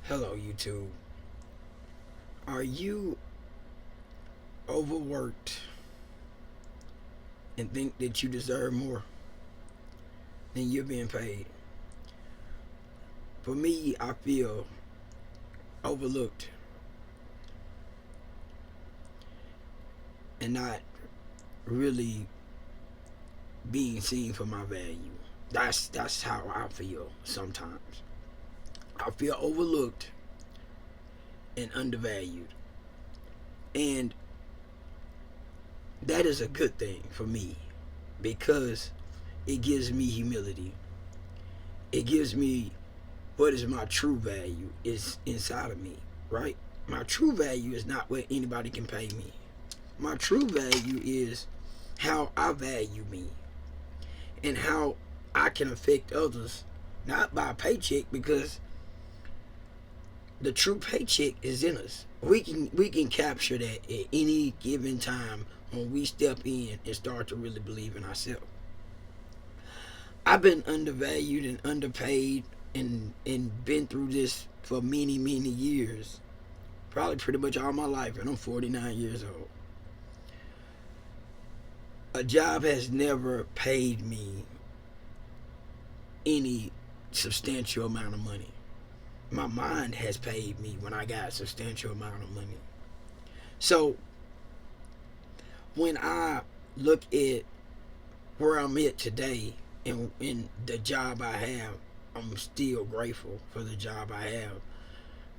Hello, YouTube. Are you overworked and think that you deserve more than you're being paid? For me, I feel overlooked and not really being seen for my value. That's how I feel sometimes. I feel overlooked and undervalued. And that is a good thing for me because it gives me humility. It gives me what is my true value is inside of me, right? My true value is not what anybody can pay me. My true value is how I value me and how I can affect others, not by a paycheck, because the true paycheck is in us. We can capture that at any given time when we step in and start to really believe in ourselves. I've been undervalued and underpaid and been through this for many years. Probably pretty much all my life, and I'm 49 years old. A job has never paid me any substantial amount of money. My mind has paid me when I got a substantial amount of money. So when I look at where I'm at today and in the job I have, I'm still grateful for the job I have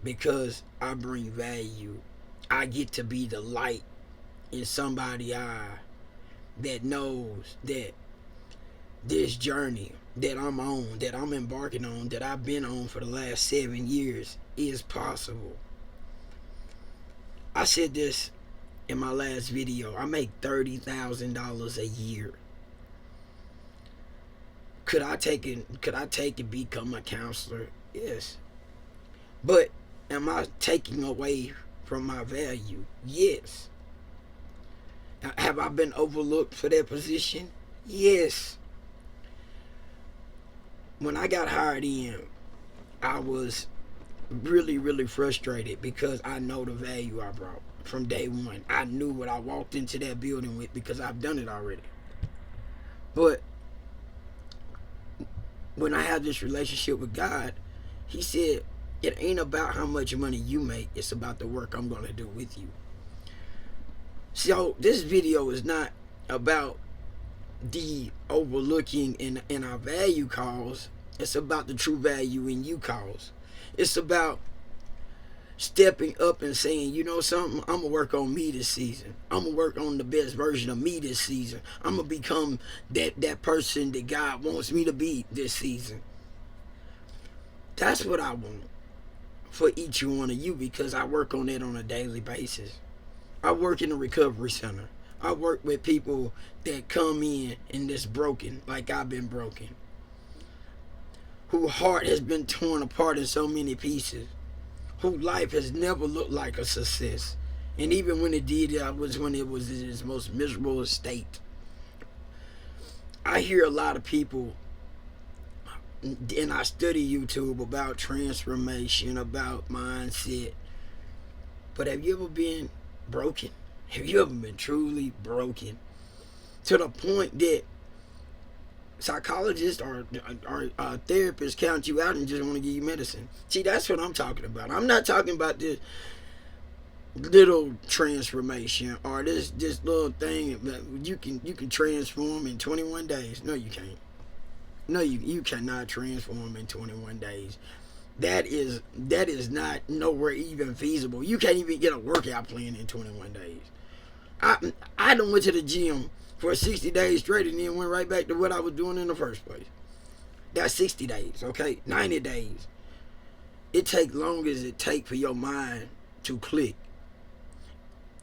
because I bring value. I get to be the light in somebody's eye that knows that this journey that I'm on, that I'm embarking on, that I've been on for the last 7 years is possible. I said this in my last video. I make $30,000 a year. Could I take and become a counselor? Yes. But am I taking away from my value? Yes. Have I been overlooked for that position? Yes. When I got hired in, I was really frustrated because I know the value I brought from day one. I knew what I walked into that building with because I've done it already. But when I had this relationship with God, He said, it ain't about how much money you make, it's about the work I'm going to do with you. So this video is not about the overlooking in our value cause. It's about the true value in you cause. It's about stepping up and saying, you know something, I'm gonna work on me this season. I'm gonna work on the best version of me this season. I'm gonna become that person that God wants me to be this season. That's what I want for each one of you because I work on that on a daily basis. I work in a recovery center. I work with people that come in and that's broken like I've been broken, whose heart has been torn apart in so many pieces, whose life has never looked like a success. And even when it did, that was when it was in its most miserable state. I hear a lot of people, and I study YouTube about transformation, about mindset. But have you ever been broken? Have you ever been truly broken to the point that psychologists or therapists count you out and just want to give you medicine? See, that's what I'm talking about. I'm not talking about this little transformation or this little thing that you can transform in 21 days. No, you can't. No, you cannot transform in 21 days. That is not nowhere even feasible. You can't even get a workout plan in 21 days. I done went to the gym for 60 days straight and then went right back to what I was doing in the first place. That's 60 days, okay? 90 days. It take long as it take for your mind to click.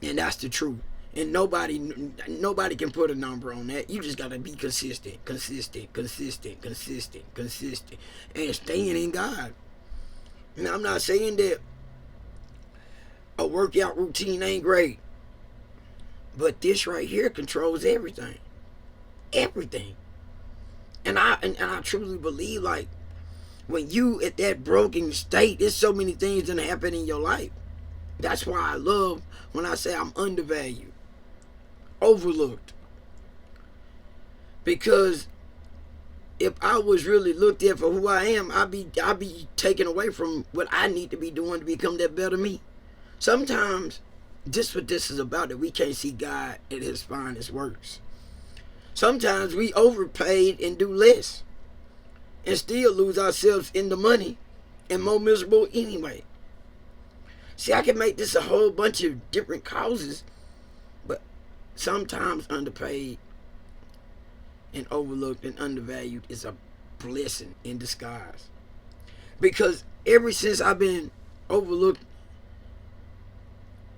And that's the truth. And nobody can put a number on that. You just gotta be consistent, and staying in God. Now, I'm not saying that a workout routine ain't great, but this right here controls everything, everything. And I truly believe, like, When you at that broken state, there's so many things that happen in your life. That's why I love when I say I'm undervalued, overlooked. Because if I was really looked at for who I am, I'd be taken away from what I need to be doing to become that better me. Sometimes this what this is about, that we can't see God at his finest works. Sometimes we overpaid and do less and still lose ourselves in the money and more miserable anyway. See, I can make this a whole bunch of different causes, but sometimes underpaid and overlooked and undervalued is a blessing in disguise. Because ever since I've been overlooked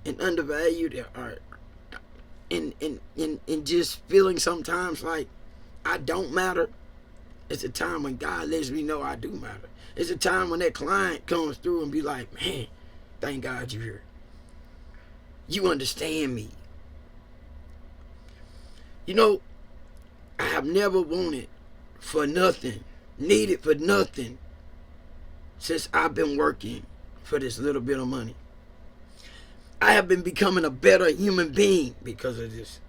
and undervalued, or and just feeling sometimes like I don't matter, it's a time when God lets me know I do matter. It's a time when that client comes through and be like, man, thank God you're here. You understand me. You know, I have never wanted for nothing, needed for nothing, since I've been working for this little bit of money. I have been becoming a better human being because of this.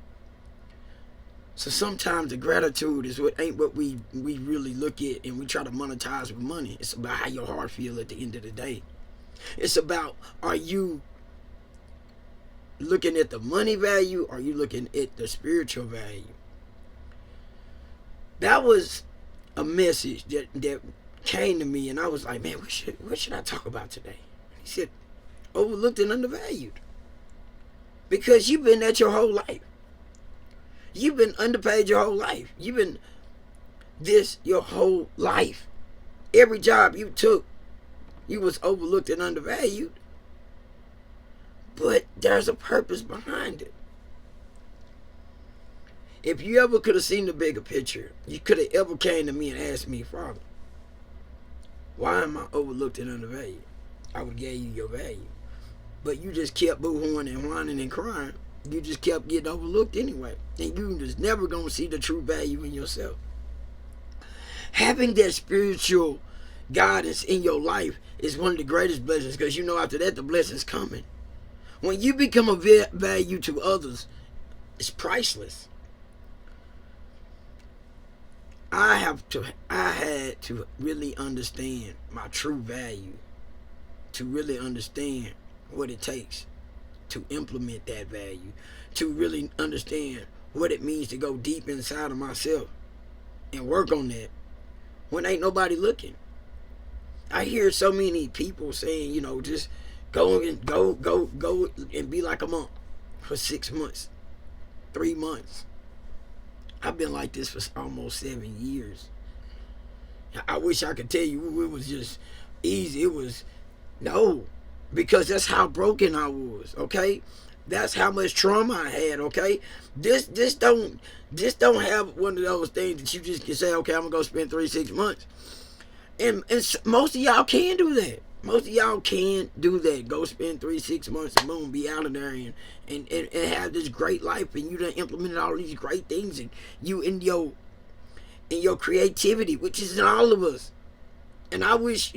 So sometimes the gratitude is what ain't what we really look at and we try to monetize with money. It's about how your heart feel at the end of the day. It's about, are you looking at the money value, or are you looking at the spiritual value? That was a message that came to me, and I was like, man, what should I talk about today? He said, overlooked and undervalued. Because you've been that your whole life. You've been underpaid your whole life. You've been this your whole life. Every job you took, you was overlooked and undervalued. But there's a purpose behind it. If you ever could have seen the bigger picture, you could have ever came to me and asked me, Father, why am I overlooked and undervalued? I would have gave you your value. But you just kept boo-hooing and whining and crying. You just kept getting overlooked anyway. And you just never going to see the true value in yourself. Having that spiritual guidance in your life is one of the greatest blessings, because you know after that the blessing's coming. When you become a value to others, it's priceless. I had to really understand my true value, to really understand what it takes to implement that value, to really understand what it means to go deep inside of myself and work on that when ain't nobody looking. I hear so many people saying, you know, just go and be like a monk for 6 months, 3 months. I've been like this for almost 7 years. I wish I could tell you it was just easy. It was no, because that's how broken I was. Okay, that's how much trauma I had. Okay, this don't have one of those things that you just can say, okay, I'm gonna go spend 3-6 months. And most of y'all can do that. Most of y'all can do that. Go spend 3-6 months and boom, be out of there and have this great life, and you done implemented all these great things, and you in your creativity, which is in all of us. And I wish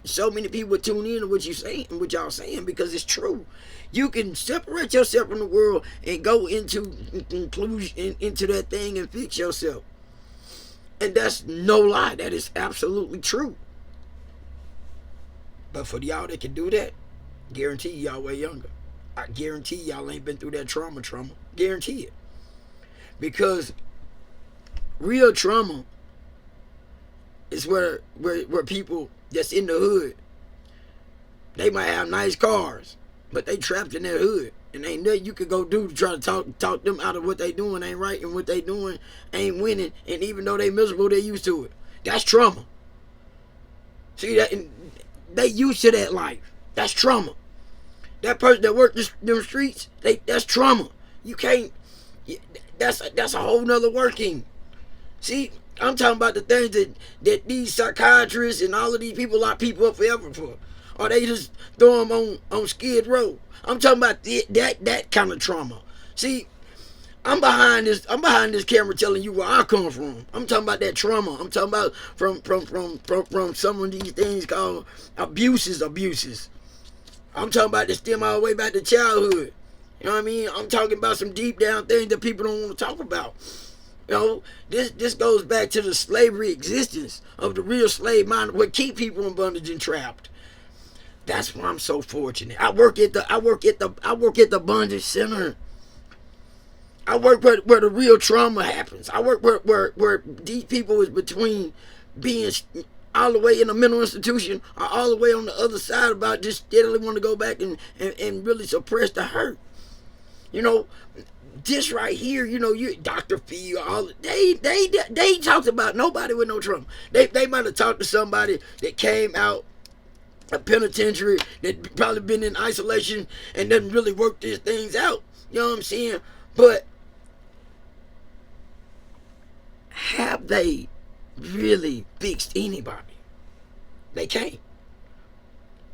so many people would tune in to what you saying, what y'all saying, because it's true. You can separate yourself from the world and go into inclusion, into that thing, and fix yourself. And that's no lie. That is absolutely true. But for y'all that can do that, guarantee y'all way younger. I guarantee y'all ain't been through that trauma. Guarantee it. Because real trauma is where people that's in the hood, they might have nice cars, but they trapped in that hood, and ain't nothing you could go do to try to talk them out of what they doing ain't right, and what they doing ain't winning, and even though they miserable, they used to it. That's trauma. See that? They used to that life. That's trauma. That person that worked them streets, that's trauma. You can't. That's a whole nother working. See, I'm talking about the things that these psychiatrists and all of these people lock people up forever for, or they just throw them on Skid Row. I'm talking about that kind of trauma. See, I'm behind this camera telling you where I come from. I'm talking about that trauma. I'm talking about from some of these things called abuses. I'm talking about to stem all the way back to childhood. You know what I mean? I'm talking about some deep down things that people don't want to talk about. You know, this goes back to the slavery existence of the real slave mind, what keep people in bondage and trapped. That's why I'm so fortunate. I work at the bondage center. I work where the real trauma happens. I work where these people is between being all the way in a mental institution or all the way on the other side about just steadily want to go back and really suppress the hurt. You know, this right here, you know, you Dr. Phil, all they talked about nobody with no trauma. They might have talked to somebody that came out a penitentiary that probably been in isolation and doesn't really work these things out. You know what I'm saying? But have they really fixed anybody? They can't.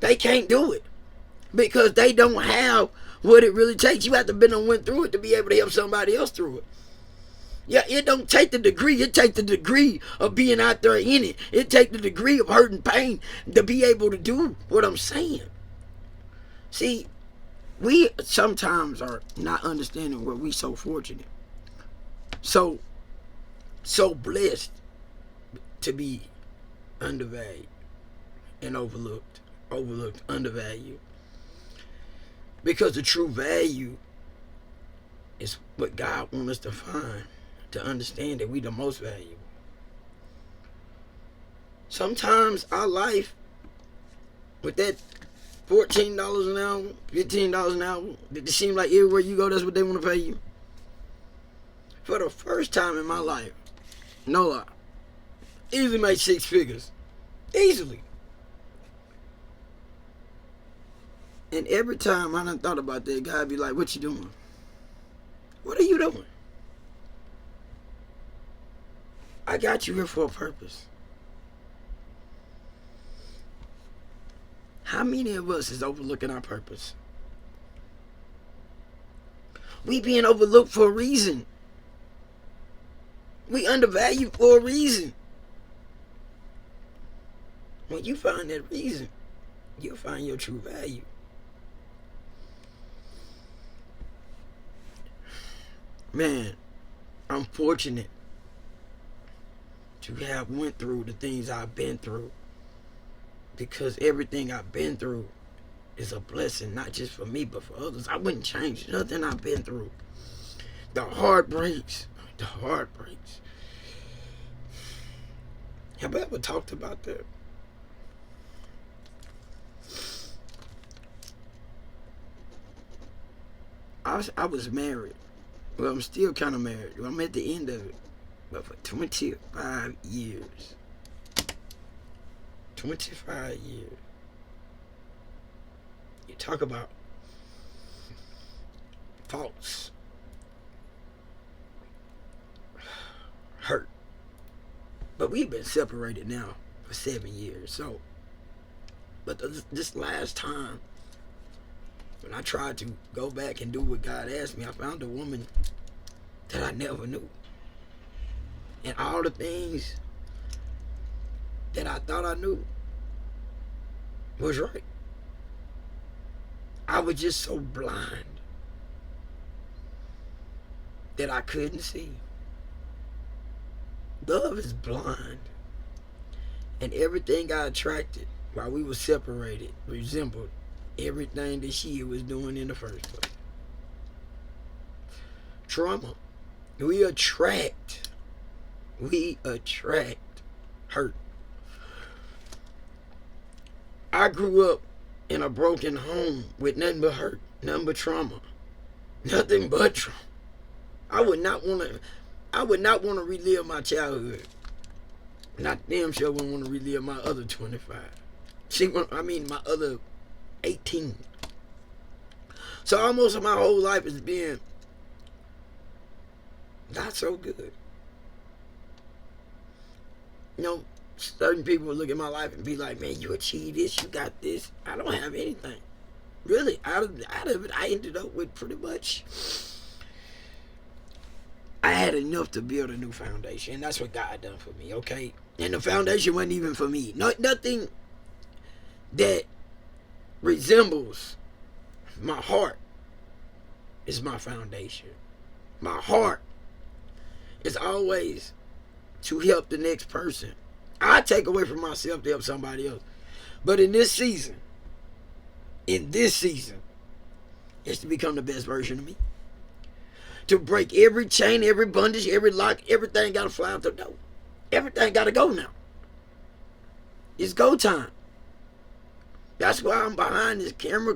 They can't do it because they don't have what it really takes. You have to been and went through it to be able to help somebody else through it. Yeah, it don't take the degree. It takes the degree of being out there in it. It takes the degree of hurt and pain to be able to do what I'm saying. See, we sometimes are not understanding where we so fortunate. So blessed to be undervalued and overlooked, undervalued. Because the true value is what God wants us to find, to understand that we the most valuable. Sometimes our life, with that $14 an hour, $15 an hour, it seems like everywhere you go, that's what they want to pay you. For the first time in my life, no lie, easily made 6 figures. Easily. And every time I done thought about that, God be like, what you doing? What are you doing? I got you here for a purpose. How many of us is overlooking our purpose? We being overlooked for a reason. We undervalued for a reason. When you find that reason, you'll find your true value. Man, I'm fortunate to have went through the things I've been through, because everything I've been through is a blessing, not just for me but for others. I wouldn't change nothing I've been through. The heartbreaks. Have I ever talked about that? I was married. Well, I'm still kind of married. I'm at the end of it. But for 25 years. 25 years. You talk about faults. Hurt. But we've been separated now for 7 years. So, but this last time, when I tried to go back and do what God asked me, I found a woman that I never knew. And all the things that I thought I knew was right. I was just so blind that I couldn't see. Love is blind. And everything I attracted while we were separated resembled everything that she was doing in the first place. Trauma. We attract hurt. I grew up in a broken home with nothing but hurt, nothing but trauma. Nothing but trauma. I would not want to relive my childhood. Not damn sure wouldn't want to relive my other 25. My other 18. So almost my whole life has been not so good. You know, certain people would look at my life and be like, man, you achieved this, you got this. I don't have anything. Really, out of it, I ended up with pretty much I had enough to build a new foundation, and that's what God done for me, okay? And the foundation wasn't even for me. Nothing that resembles my heart is my foundation. My heart is always to help the next person. I take away from myself to help somebody else. But in this season, it's to become the best version of me. To break every chain, every bondage, every lock, everything got to fly out the door. Everything got to go now. It's go time. That's why I'm behind this camera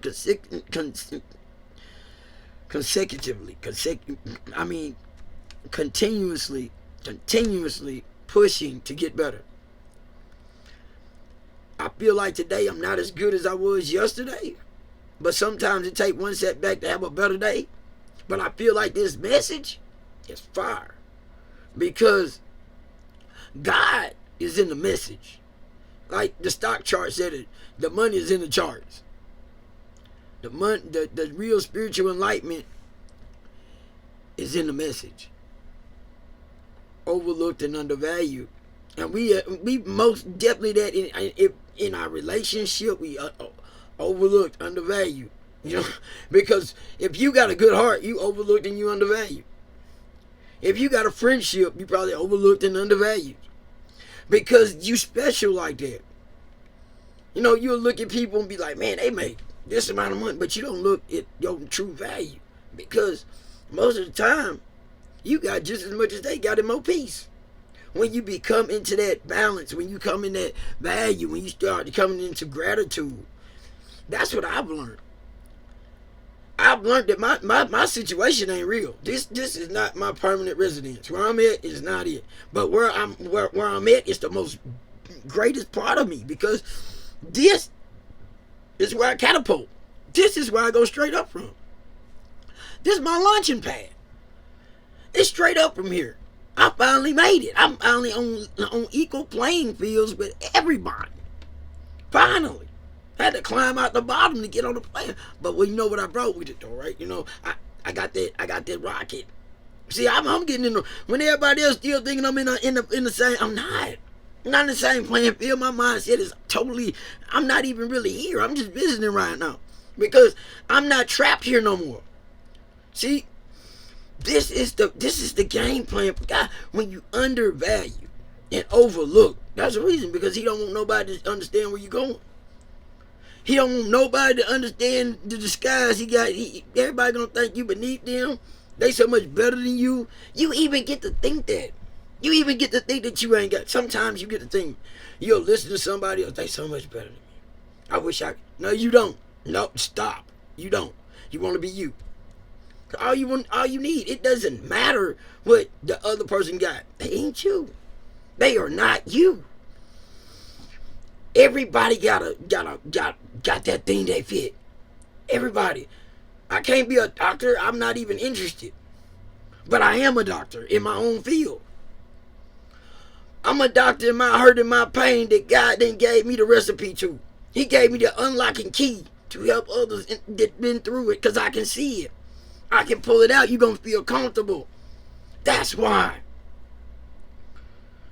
continuously pushing to get better. I feel like today I'm not as good as I was yesterday, but sometimes it takes one setback to have a better day. But I feel like this message is fire because God is in the message. Like the stock chart said it, the money is in the charts. The real spiritual enlightenment is in the message. Overlooked and undervalued. And we most definitely that in our relationship, we overlooked, undervalued. You know, because if you got a good heart, you overlooked and you undervalued. If you got a friendship, you probably overlooked and undervalued. Because you special like that. You know, you'll look at people and be like, man, they make this amount of money, but you don't look at your true value. Because most of the time, you got just as much as they got in more peace. When you become into that balance, when you come in that value, when you start coming into gratitude, that's what I've learned. I've learned that my situation ain't real. This is not my permanent residence. Where I'm at is not it. But where I'm at is the most greatest part of me, because this is where I catapult. This is where I go straight up from. This is my launching pad. It's straight up from here. I finally made it. I'm finally on equal playing fields with everybody. Finally. I had to climb out the bottom to get on the plane. But well, you know what I brought with it though, right? You know, I got that rocket. See, I'm getting in the, when everybody else still thinking I'm in the same, I'm not in the same playing field. My mindset is totally, I'm not even really here. I'm just visiting right now. Because I'm not trapped here no more. See, this is the game plan for God. When you undervalue and overlook, that's the reason, because he don't want nobody to understand where you're going. He don't want nobody to understand the disguise he got. Everybody gonna think you beneath them. They so much better than you. You even get to think that. You even get to think that you ain't got. Sometimes you get to think you'll listen to somebody else. They so much better than me. I wish I could. No, you don't. No, stop. You don't. You want to be you. All you need. It doesn't matter what the other person got. They ain't you. They are not you. Everybody got that thing they fit. Everybody. I can't be a doctor. I'm not even interested. But I am a doctor in my own field. I'm a doctor in my hurt and my pain that God then gave me the recipe to. He gave me the unlocking key to help others that been through it, because I can see it. I can pull it out. You're going to feel comfortable. That's why.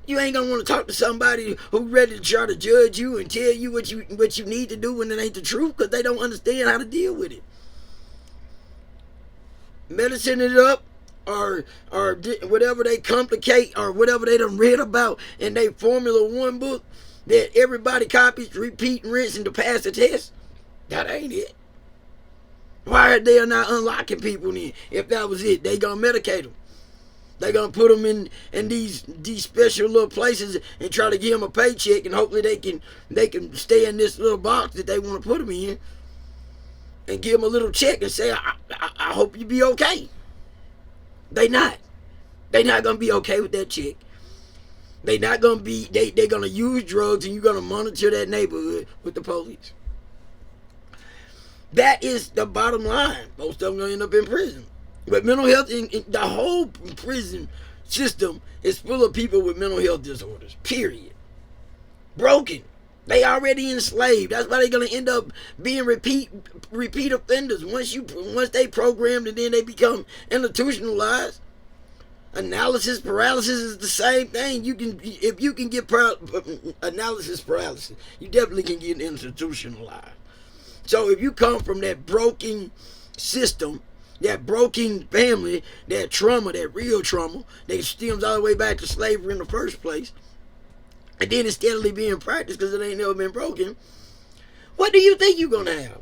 You ain't gonna want to talk to somebody who's ready to try to judge you and tell you what you need to do when it ain't the truth, because they don't understand how to deal with it. Medicine it up, or whatever they complicate, or whatever they done read about in their Formula 1 book that everybody copies, repeat, and rinse, and to pass the test. That ain't it. Why are they not unlocking people then? If that was it, they gonna medicate them. They're going to put them in these special little places and try to give them a paycheck, and hopefully they can stay in this little box that they want to put them in, and give them a little check and say, I hope you be okay. They not going to be okay with that check. They not going to be, they're going to use drugs, and you're going to monitor that neighborhood with the police. That is the bottom line. Most of them going to end up in prison. But mental health, the whole prison system is full of people with mental health disorders. Period. Broken. They already enslaved. That's why they're gonna end up being repeat offenders. Once they programmed and then they become institutionalized. Analysis paralysis is the same thing. You can, if you can get analysis paralysis, you definitely can get institutionalized. So if you come from that broken system, that broken family, that trauma, that real trauma that stems all the way back to slavery in the first place, and then it's steadily being practiced because it ain't never been broken, what do you think you're gonna have?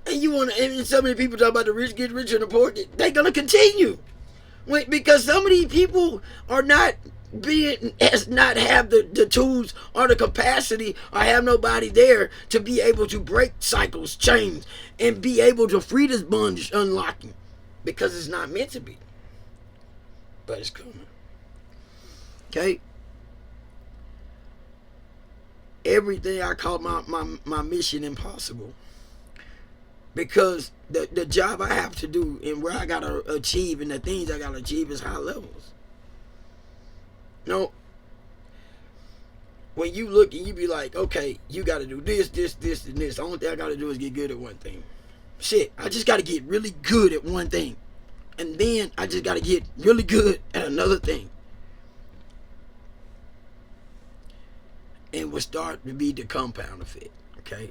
And you want to, and so many people talk about the rich get richer and the poor, they're gonna continue. Because some of these people are not not have the tools or the capacity or have nobody there to be able to break cycles, chains, and be able to free this bondage unlocking, because it's not meant to be. But it's coming. Okay? Everything I call my mission impossible. Because the job I have to do and where I gotta achieve and the things I gotta achieve is high levels. You know, when you look and you be like, okay, you gotta do this, this, this, and this. The only thing I gotta do is get good at one thing. Shit, I just gotta get really good at one thing. And then I just gotta get really good at another thing. And will start to be the compound effect, okay?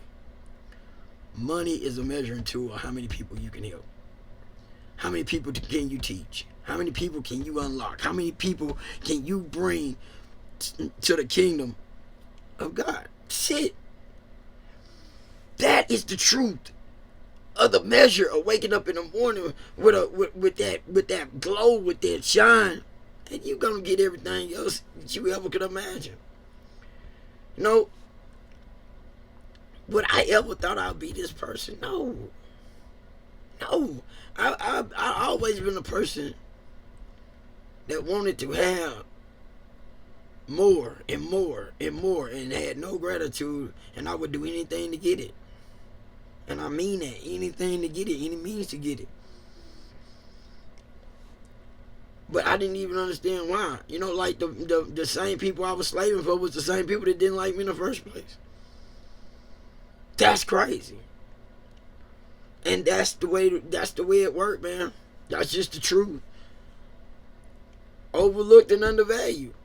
Money is a measuring tool of how many people you can help. How many people can you teach? How many people can you unlock? How many people can you bring to the kingdom of God? Shit. That is the truth of the measure of waking up in the morning with that glow, with that shine, and you're gonna get everything else that you ever could imagine. You know, would I ever thought I'd be this person? No. I always been a person that wanted to have more and more and more and had no gratitude, and I would do anything to get it. And I mean that, anything to get it, any means to get it. But I didn't even understand why. You know, like the same people I was slaving for was the same people that didn't like me in the first place. That's crazy. And that's the way it worked, man. That's just the truth. Overlooked and undervalued.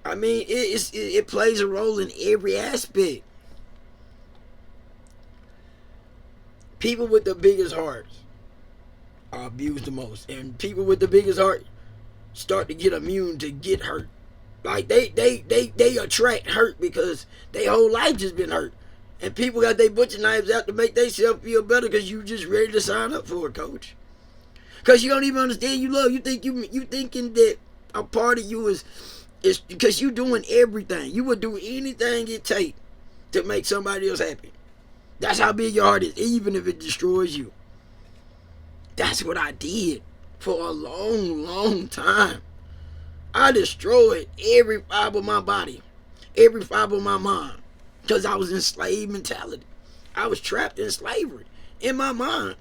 I mean, it plays a role in every aspect. People with the biggest hearts are abused the most, and people with the biggest heart start to get immune to get hurt. Like they attract hurt because their whole life just been hurt. And people got their butcher knives out to make themselves feel better because you just ready to sign up for it, coach. Because you don't even understand you love. You thinking that a part of you is because you doing everything. You would do anything it takes to make somebody else happy. That's how big your heart is, even if it destroys you. That's what I did for a long, long time. I destroyed every fiber of my body, every fiber of my mind. Because I was in slave mentality. I was trapped in slavery. In my mind,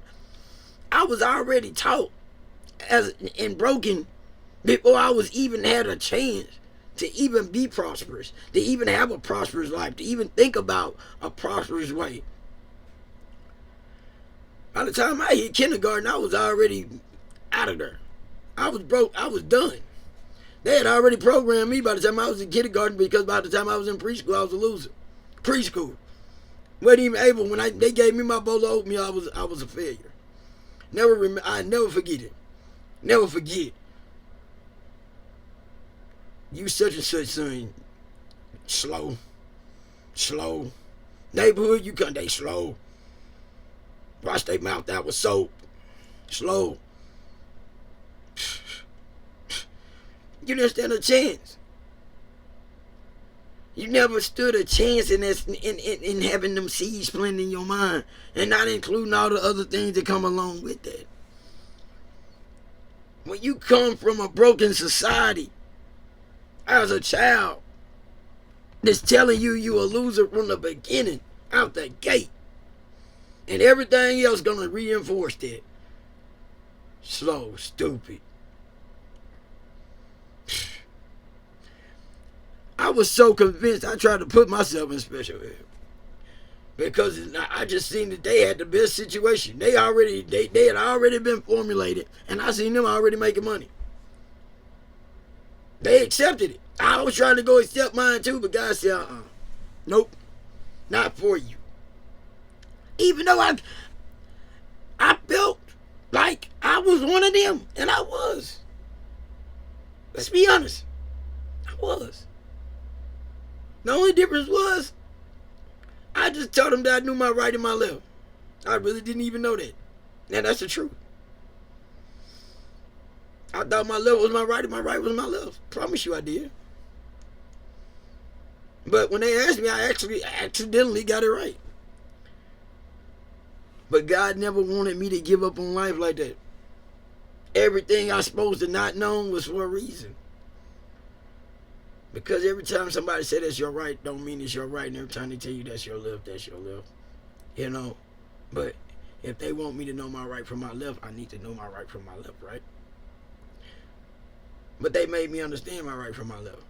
I was already taught and broken before I was even had a chance to even be prosperous, to even have a prosperous life, to even think about a prosperous way. By the time I hit kindergarten, I was already out of there. I was broke. I was done. They had already programmed me by the time I was in kindergarten, because by the time I was in preschool, I was a loser. Preschool. Wasn't even able, when they gave me my bowl of oatmeal, I was a failure. I never forget it. Never forget. You such and such son. Slow. Neighborhood, you couldn't, they slow. Wash their mouth out with soap. Slow. You didn't stand a chance. You never stood a chance in having them seeds planted in your mind, and not including all the other things that come along with that. When you come from a broken society as a child that's telling you a loser from the beginning, out the gate, and everything else gonna reinforce that. Slow, stupid. I was so convinced. I tried to put myself in special ed. because I just seen that they had the best situation. They had already been formulated, and I seen them already making money. They accepted it. I was trying to go accept mine too, but God said, nope, not for you. Even though I felt like I was one of them, and I was. Let's be honest, I was. The only difference was I just told them that I knew my right and my left. I really didn't even know that. And that's the truth. I thought my left was my right and my right was my left. Promise you I did. But when they asked me, I actually accidentally got it right. But God never wanted me to give up on life like that. Everything I supposed to not know was for a reason. Because every time somebody says that's your right, don't mean it's your right. And every time they tell you that's your left, that's your left. You know? But if they want me to know my right from my left, I need to know my right from my left, right? But they made me understand my right from my left.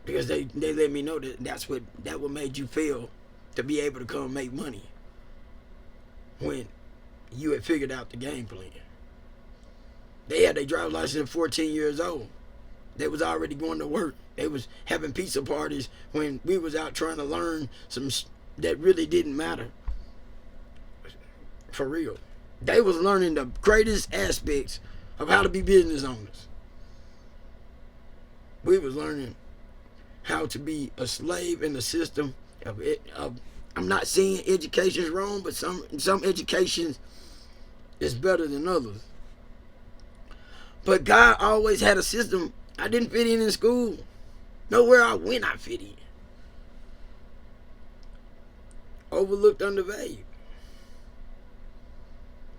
Because they let me know that what made you feel to be able to come make money. When you had figured out the game plan. They had their driver's license at 14 years old. They was already going to work. They was having pizza parties when we was out trying to learn some that really didn't matter. For real. They was learning the greatest aspects of how to be business owners. We was learning how to be a slave in the system of it. I'm not saying education is wrong, but some education is better than others. But God always had a system. I didn't fit in school. Nowhere I went, I fit in. Overlooked, undervalued.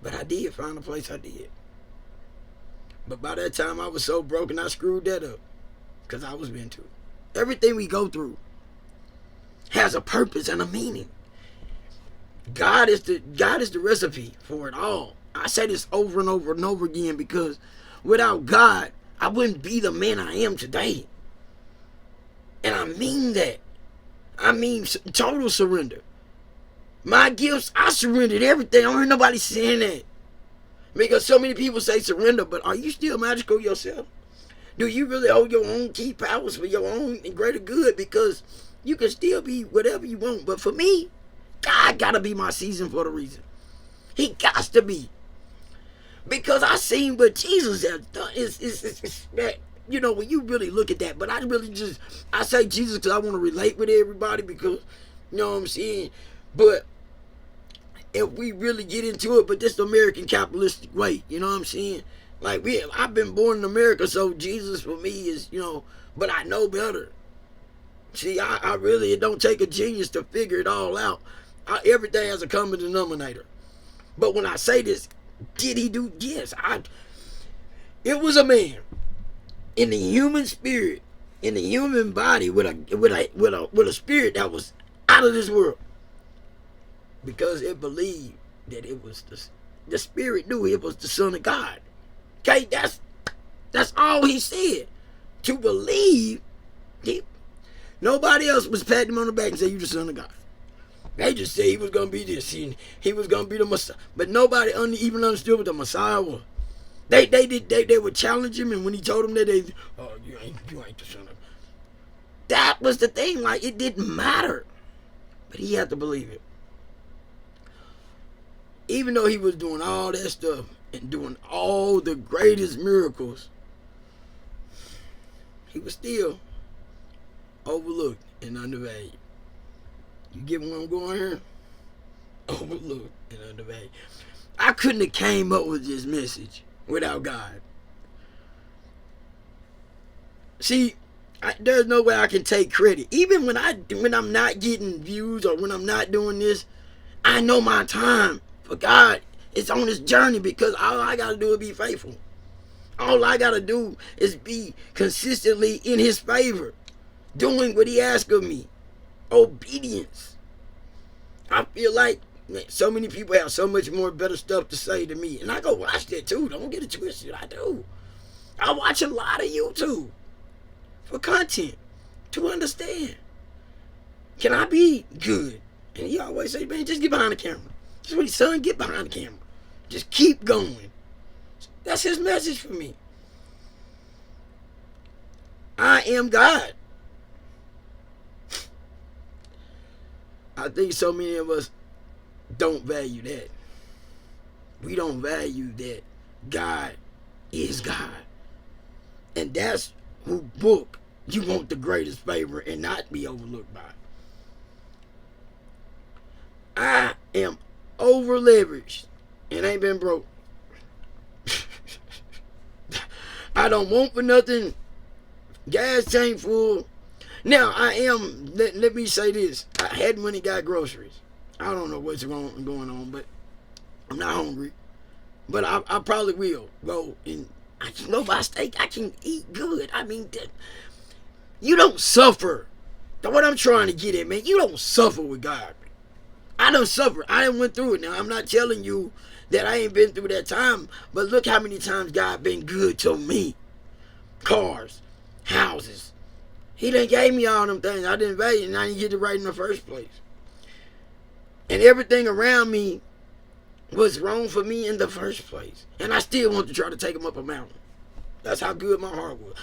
But I did find a place I did. But by that time, I was so broken, I screwed that up. Because I was meant to. Everything we go through has a purpose and a meaning. God is the recipe for it all. I say this over and over and over again because without God, I wouldn't be the man I am today. And I mean that. I mean total surrender. My gifts, I surrendered everything. I don't hear nobody saying that. Because so many people say surrender, but are you still magical yourself? Do you really hold your own key powers for your own greater good? Because you can still be whatever you want. But for me, God gotta be my season for the reason. He got to be. Because I seen what Jesus has done. It's that, you know, when you really look at that. But I say Jesus because I want to relate with everybody because, you know what I'm saying? But if we really get into it, but this the American capitalistic way, you know what I'm saying? Like, I've been born in America, so Jesus for me is, you know, but I know better. See, I really, it don't take a genius to figure it all out. Everything has a common denominator. But when I say this, did he do? Yes. It was a man in the human spirit, in the human body, with a spirit that was out of this world, because it believed that it was the spirit knew it was the Son of God. Okay, that's all he said. To believe, nobody else was patting him on the back and saying, "You the Son of God." They just said he was going to be this. He was going to be the Messiah. But nobody even understood what the Messiah was. They would challenge him, and when he told them that, you ain't the Son of God. That was the thing. Like, it didn't matter. But he had to believe it. Even though he was doing all that stuff and doing all the greatest miracles, he was still overlooked and undervalued. You get where I'm going here? Overlooked and undervalued. I couldn't have came up with this message without God. See, there's no way I can take credit. Even when I'm not getting views or when I'm not doing this, I know my time for God is on this journey because all I got to do is be faithful. All I got to do is be consistently in his favor, doing what he asks of me. Obedience. I feel like so many people have so much more better stuff to say to me, and I go watch that too. Don't get it twisted. I do. I watch a lot of YouTube for content to understand. Can I be good? And he always say, man, just get behind the camera. Just what son, get behind the camera. Just keep going. That's his message for me. I am God. I think so many of us don't value that. We don't value that God is God. And that's who book you want the greatest favor and not be overlooked by. I am over leveraged and ain't been broke. I don't want for nothing. Gas tank full. Now I am. Let me say this. I had money, got groceries. I don't know what's going on, but I'm not hungry. But I probably will go and I can go buy steak. I can eat good. I mean, you don't suffer. That's what I'm trying to get at, man. You don't suffer with God. I don't suffer. I done went through it. Now I'm not telling you that I ain't been through that time, but look how many times God been good to me. Cars, houses. He done gave me all them things I didn't value, and I didn't get it right in the first place. And everything around me was wrong for me in the first place, and I still want to try to take him up a mountain. That's how good my heart was.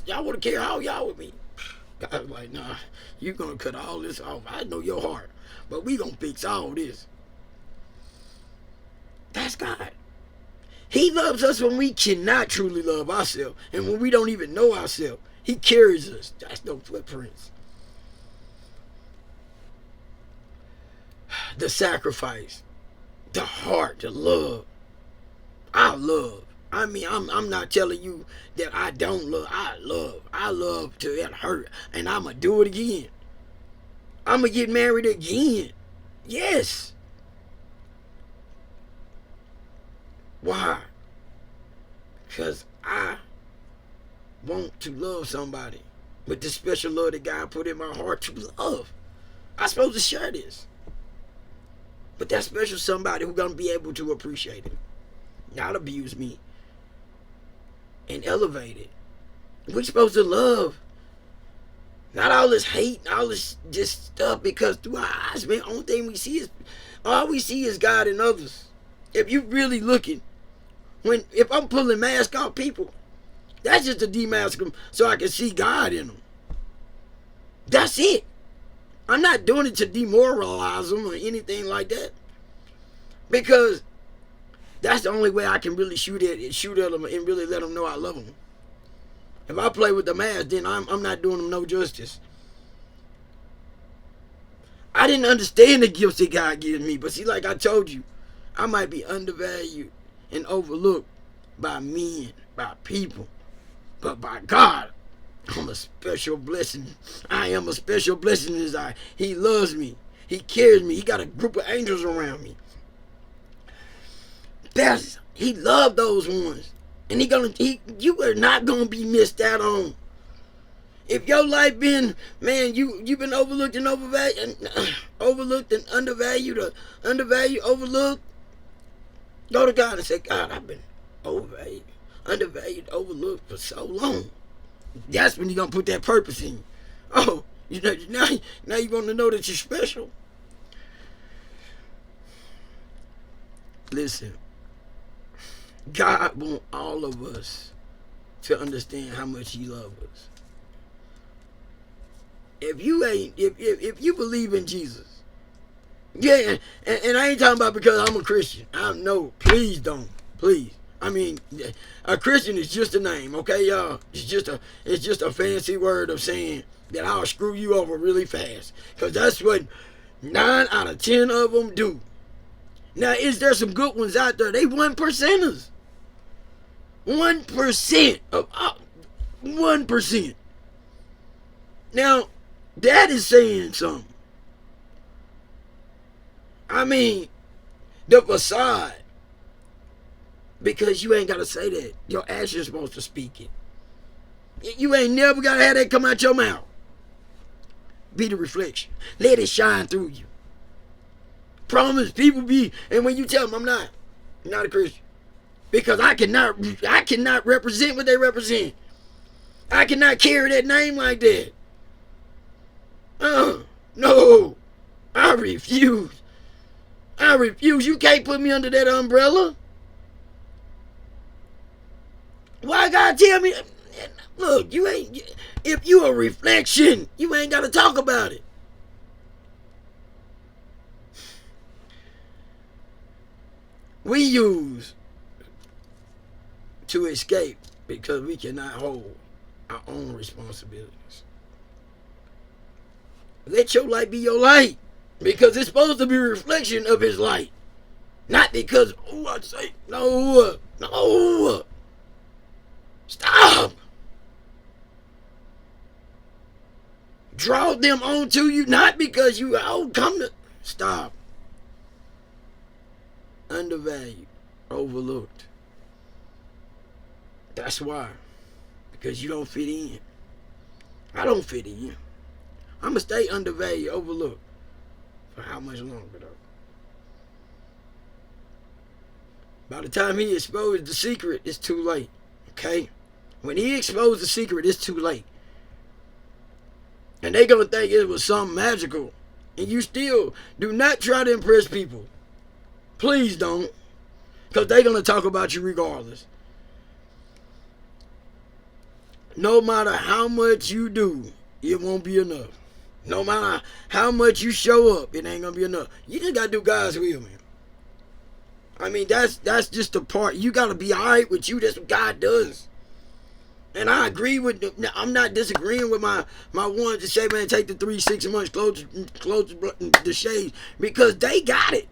Y'all want to carry all y'all with me. God was like, nah, you gonna cut all this off. I know your heart, but we gonna fix all this. That's God. He loves us when we cannot truly love ourselves, and when we don't even know ourselves. He carries us. That's no footprints. The sacrifice, the heart, the love. I love. I mean, I'm not telling you that I don't love. I love. I love till it hurt, and I'ma do it again. I'ma get married again. Yes. Why? Because I want to love somebody with the special love that God put in my heart to love. I'm supposed to share this. But that special somebody who's going to be able to appreciate it, not abuse me, and elevate it. We're supposed to love. Not all this hate and all this just stuff, because through our eyes, man, all we see is God in others. If you really looking, if I'm pulling masks off people, that's just to demask them so I can see God in them. That's it. I'm not doing it to demoralize them or anything like that, because that's the only way I can really shoot at them and really let them know I love them. If I play with the mask, then I'm not doing them no justice. I didn't understand the gifts that God gives me, but see, like I told you, I might be undervalued and overlooked by men, by people, but by God, I'm a special blessing. I am a special blessing in His eye. He loves me. He cares me. He got a group of angels around me. He loved those ones. And you are not gonna be missed out on. If your life been, man, you've been overlooked and overlooked and undervalued, overlooked, go to God and say, God, I've been overvalued, undervalued, overlooked for so long. That's when you're gonna put that purpose in you. Oh, now you're gonna know that you're special. Listen. God wants all of us to understand how much He loves us. If you believe in Jesus, yeah, and I ain't talking about because I'm a Christian. No, please don't, please. I mean, a Christian is just a name, okay, y'all? It's just a fancy word of saying that I'll screw you over really fast, because that's what 9 out of 10 of them do. Now, is there some good ones out there? They 1%ers. 1% of 1%. Now, that is saying something. I mean, the facade. Because you ain't got to say that. Your action's supposed to speak it. You ain't never got to have that come out your mouth. Be the reflection. Let it shine through you. Promise people be, and when you tell them I'm not a Christian. Because I cannot represent what they represent. I cannot carry that name like that. No. I refuse. I refuse. You can't put me under that umbrella. Why God tell me? Look, you ain't. If you a reflection, you ain't got to talk about it. We use to escape because we cannot hold our own responsibilities. Let your light be your light, because it's supposed to be a reflection of His light, not because I say no. Stop. Draw them onto you, not because you come to stop. Undervalued, overlooked. That's why. Because you don't fit in. I don't fit in. I'm going to stay undervalued, overlooked. For how much longer, though? By the time He exposed the secret, it's too late. Okay? When He exposed the secret, it's too late. And they're going to think it was something magical. And you still do not try to impress people. Please don't. Because they're going to talk about you regardless. No matter how much you do, it won't be enough. No matter how much you show up, it ain't going to be enough. You just got to do God's will, man. I mean, that's just the part. You got to be all right with you. That's what God does. And I agree with, I'm not disagreeing with my ones to say, man, take the 3-6 months, close the shades, because they got it.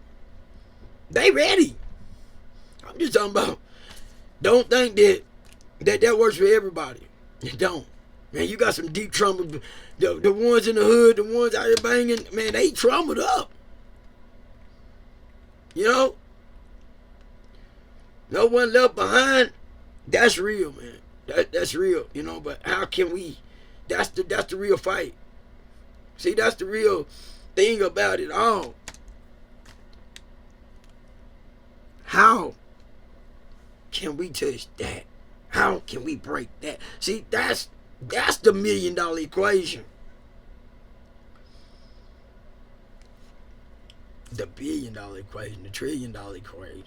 They ready. I'm just talking about, don't think that works for everybody. It don't. Man, you got some deep trauma. The ones in the hood, the ones out here banging, man, they traumatized up. You know? No one left behind. That's real, man. That's real, you know, but how can we? That's the real fight. See, that's the real thing about it all. How can we touch that? How can we break that? See, that's the $1 million equation. The $1 billion equation, the $1 trillion equation.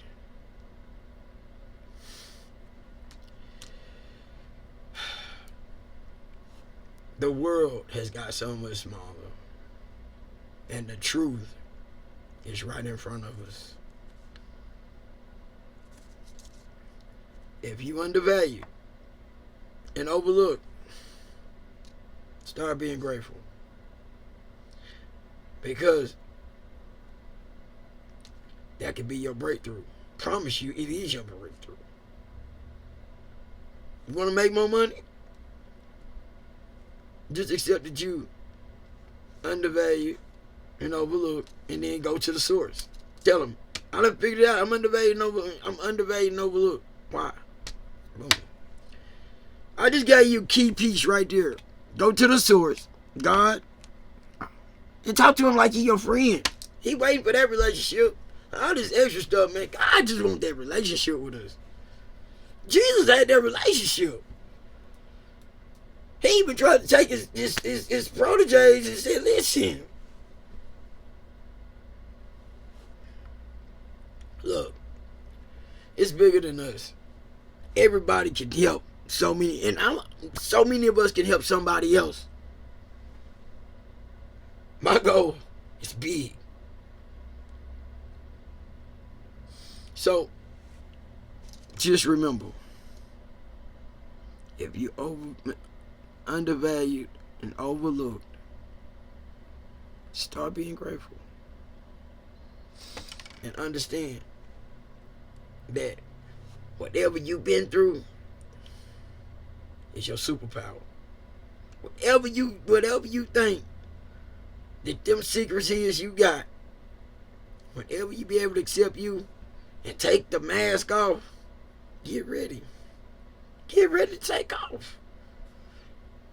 The world has got so much smaller, and the truth is right in front of us. If you undervalue and overlook, start being grateful, because that could be your breakthrough. Promise you, it is your breakthrough. You want to make more money? Just accept that you undervalued and overlooked, and then go to the source. Tell them, I done figured it out. I'm undervalued and overlooked. Why? Boom. I just got you a key piece right there. Go to the source, God, and talk to Him like He's your friend. He waiting for that relationship. All this extra stuff, man. God just want that relationship with us. Jesus had that relationship. He even tried to take his proteges and said, listen, look, it's bigger than us. Everybody can help so many, and so many of us can help somebody else. My goal is big. So, just remember, if you undervalued and overlooked, start being grateful. And understand that whatever you've been through is your superpower. Whatever you think that them secrets is you got, whenever you be able to accept you and take the mask off, get ready. Get ready to take off.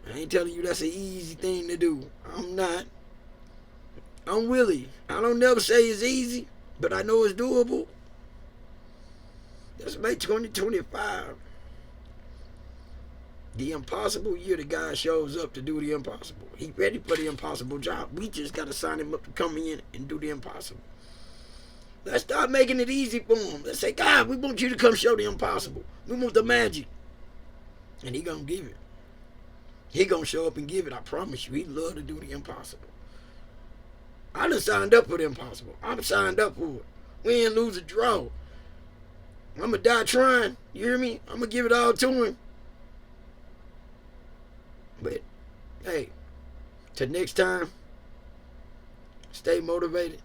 I ain't telling you that's an easy thing to do. I'm not. I'm Willie. I don't never say it's easy, but I know it's doable. Let's make 2025 The impossible, you're the guy shows up to do the impossible. He ready for the impossible job. We just got to sign him up to come in and do the impossible. Let's start making it easy for him. Let's say, God, we want you to come show the impossible. We want the magic. And he gonna give it. He gonna show up and give it. I promise you. He love to do the impossible. I done signed up for the impossible. I'm signed up for it. Win, lose, or draw. I'm gonna die trying. You hear me? I'm gonna give it all to him. But hey, till next time, stay motivated.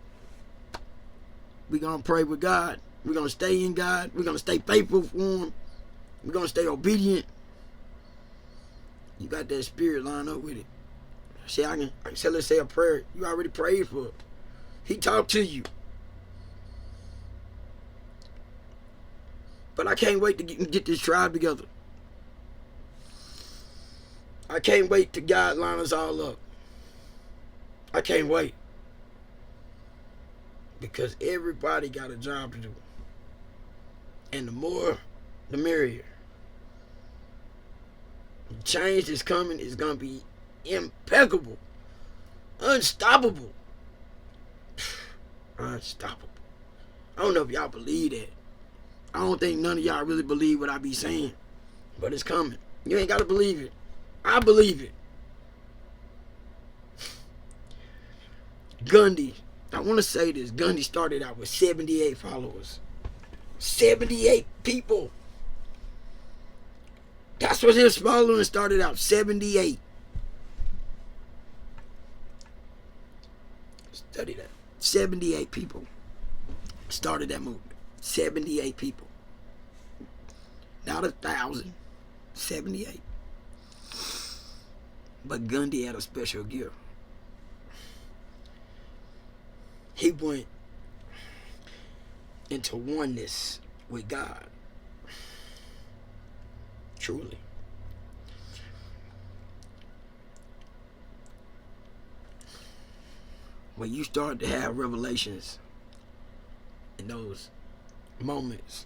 We're gonna pray with God. We're gonna stay in God. We're gonna stay faithful for him. We're gonna stay obedient. You got that spirit lined up with it. See, I can say, let's say a prayer. You already prayed for it. He talked to you. But I can't wait to get this tribe together. I can't wait to God line us all up. I can't wait. Because everybody got a job to do. And the more, the merrier. The change that's coming is going to be impeccable. Unstoppable. Unstoppable. I don't know if y'all believe that. I don't think none of y'all really believe what I be saying. But it's coming. You ain't got to believe it. I believe it. Gundy. I want to say this. Gundy started out with 78 followers. 78 people. That's what his following started out. 78. Study that. 78 people started that movement. 78 people. Not 1,000. 78. But Gundy had a special gift. He went into oneness with God. Truly. When you start to have revelations in those moments,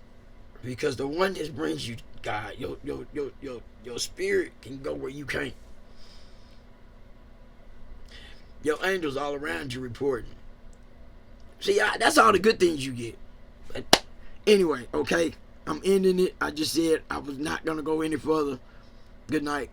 because the oneness brings you God, your spirit can go where you can't. Your angels all around you reporting. See, that's all the good things you get. But anyway, okay, I'm ending it. I just said I was not going to go any further. Good night.